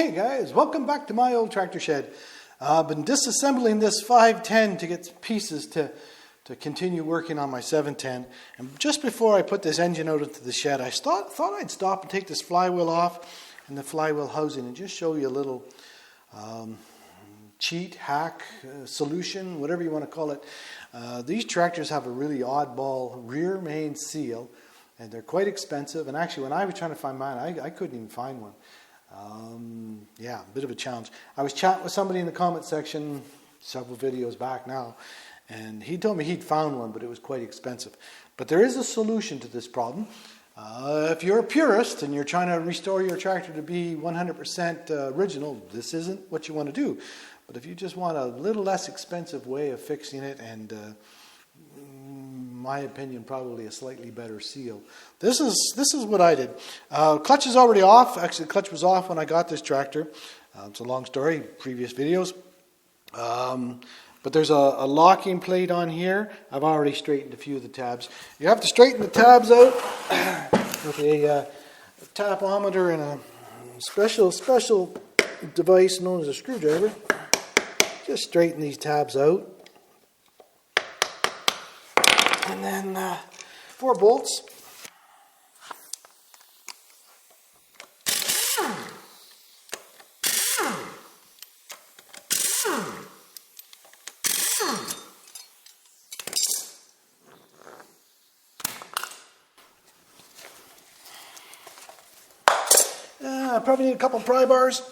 Hey guys, welcome back to my old tractor shed. I've been disassembling this 510 to get pieces to continue working on my 710. And just before I put this engine out into the shed, I thought I'd stop and take this flywheel off and the flywheel housing and just show you a little cheat, hack, solution, whatever you want to call it. These tractors have a really oddball rear main seal, and they're quite expensive. And actually, when I was trying to find mine, I couldn't even find one. Yeah, a bit of a challenge. I was chatting with somebody in the comment section several videos back now, and he told me he'd found one, but it was quite expensive. But there is a solution to this problem. If you're a purist and you're trying to restore your tractor to be 100% original, this isn't what you want to do. But if you just want a little less expensive way of fixing it, and in my opinion, probably a slightly better seal, this is what I did. Clutch is already off. Actually, the clutch was off when I got this tractor. It's a long story, previous videos. But there's a locking plate on here. I've already straightened a few of the tabs. You have to straighten the tabs out with a tapometer and a special device known as a screwdriver. Just straighten these tabs out. And then 4 bolts. I probably need a couple pry bars.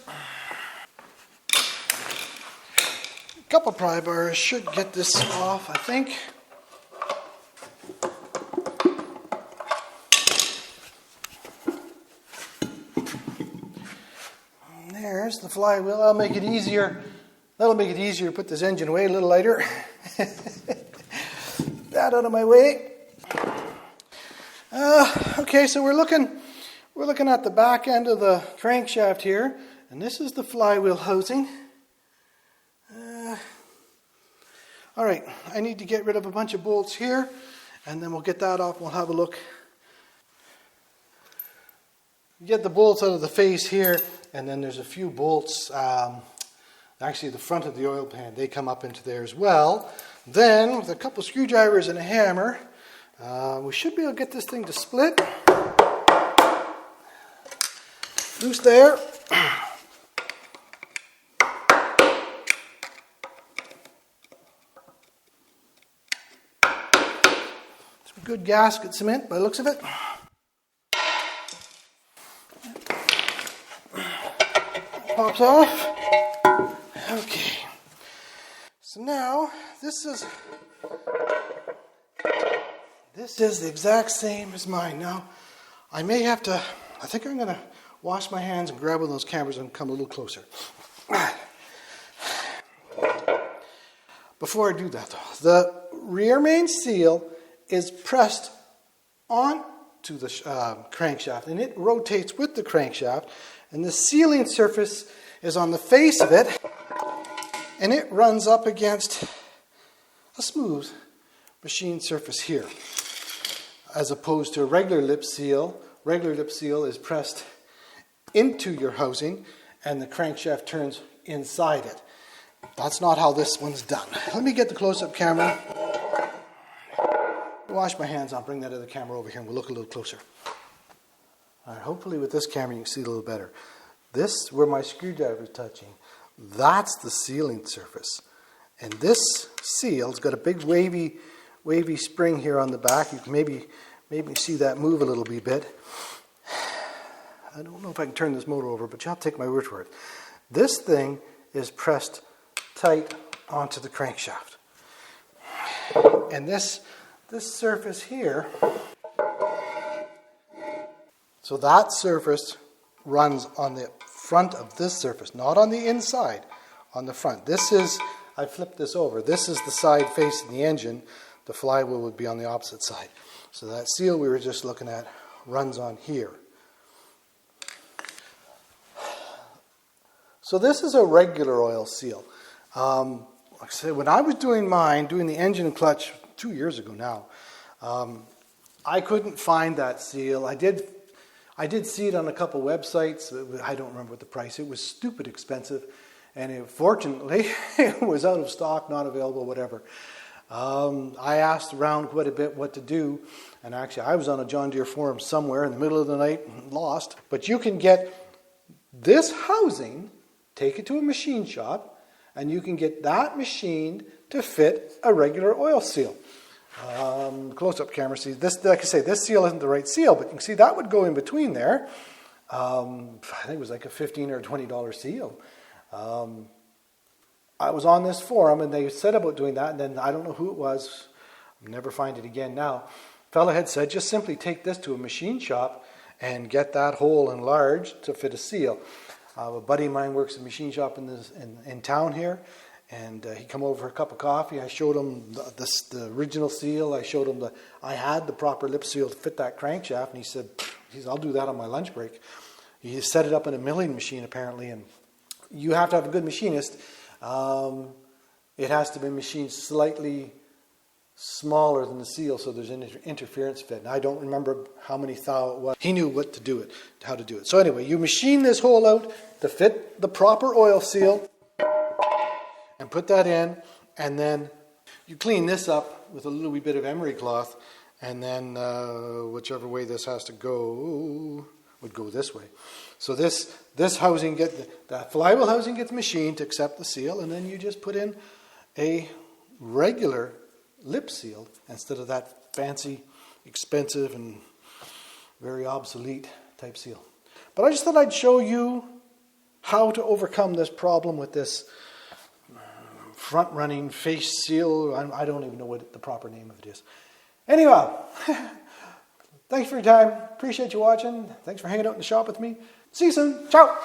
A couple pry bars should get this off, I think. And there's the flywheel. That'll make it easier. To put this engine away a little lighter. That out of my way. Okay, so we're looking at the back end of the crankshaft here, and this is the flywheel housing. All right, I need to get rid of a bunch of bolts here, and then we'll get that off and we'll have a look. Get the bolts out of the face here, and then there's a few bolts, actually the front of the oil pan, they come up into there as well. Then, with a couple screwdrivers and a hammer, we should be able to get this thing to split. Loose there. Some good gasket cement by the looks of it. Pops off. Okay. So now this is the exact same as mine. Now I think I'm going to wash my hands and grab one of those cameras and come a little closer. Before I do that though, the rear main seal is pressed onto the crankshaft, and it rotates with the crankshaft, and the sealing surface is on the face of it, and it runs up against a smooth machine surface here, as opposed to a regular lip seal. Regular lip seal is pressed into your housing, and the crankshaft turns inside it. That's not how this one's done. Let me get the close-up camera. Wash my hands. I'll bring that other camera over here and we'll look a little closer. All right, hopefully with this camera you can see a little better. This, where my screwdriver is touching, that's the sealing surface. And this seal's got a big wavy spring here on the back. You can maybe see that move a little bit. I don't know if I can turn this motor over, but you'll have to take my word for it. This thing is pressed tight onto the crankshaft. And this surface here, so that surface runs on the front of this surface, not on the inside, on the front. I flipped this over. This is the side facing the engine. The flywheel would be on the opposite side. So that seal we were just looking at runs on here. So this is a regular oil seal. Like I said, when I was doing the engine and clutch 2 years ago now, I couldn't find that seal. I did I did see it on a couple websites. I don't remember what the price. It was stupid expensive. And fortunately, it was out of stock, not available, whatever. I asked around quite a bit what to do. And actually, I was on a John Deere forum somewhere in the middle of the night, lost. But you can get this housing, take it to a machine shop, and you can get that machined to fit a regular oil seal. Close-up camera sees this. Like I say, this seal isn't the right seal, but you can see that would go in between there. I think it was like a $15 or $20 seal. I was on this forum, and they said about doing that, and then I don't know who it was. I'll never find it again now. Fella had said, just simply take this to a machine shop and get that hole enlarged to fit a seal. A buddy of mine works in a machine shop in town here, and he come over for a cup of coffee. I showed him the original seal. I showed him I had the proper lip seal to fit that crankshaft, and he said, I'll do that on my lunch break. He set it up in a milling machine apparently, and you have to have a good machinist. It has to be machined slightly smaller than the seal, so there's an interference fit. And I don't remember how many thou it was. He knew how to do it. So anyway, you machine this hole out to fit the proper oil seal and put that in, and then you clean this up with a little wee bit of emery cloth, and then whichever way this has to go would go this way. So this housing that flywheel housing gets machined to accept the seal, and then you just put in a regular lip seal instead of that fancy, expensive, and very obsolete type seal. But I just thought I'd show you how to overcome this problem with this front-running face seal. I don't even know what the proper name of it is. Anyhow, thanks for your time. Appreciate you watching. Thanks for hanging out in the shop with me. See you soon. Ciao.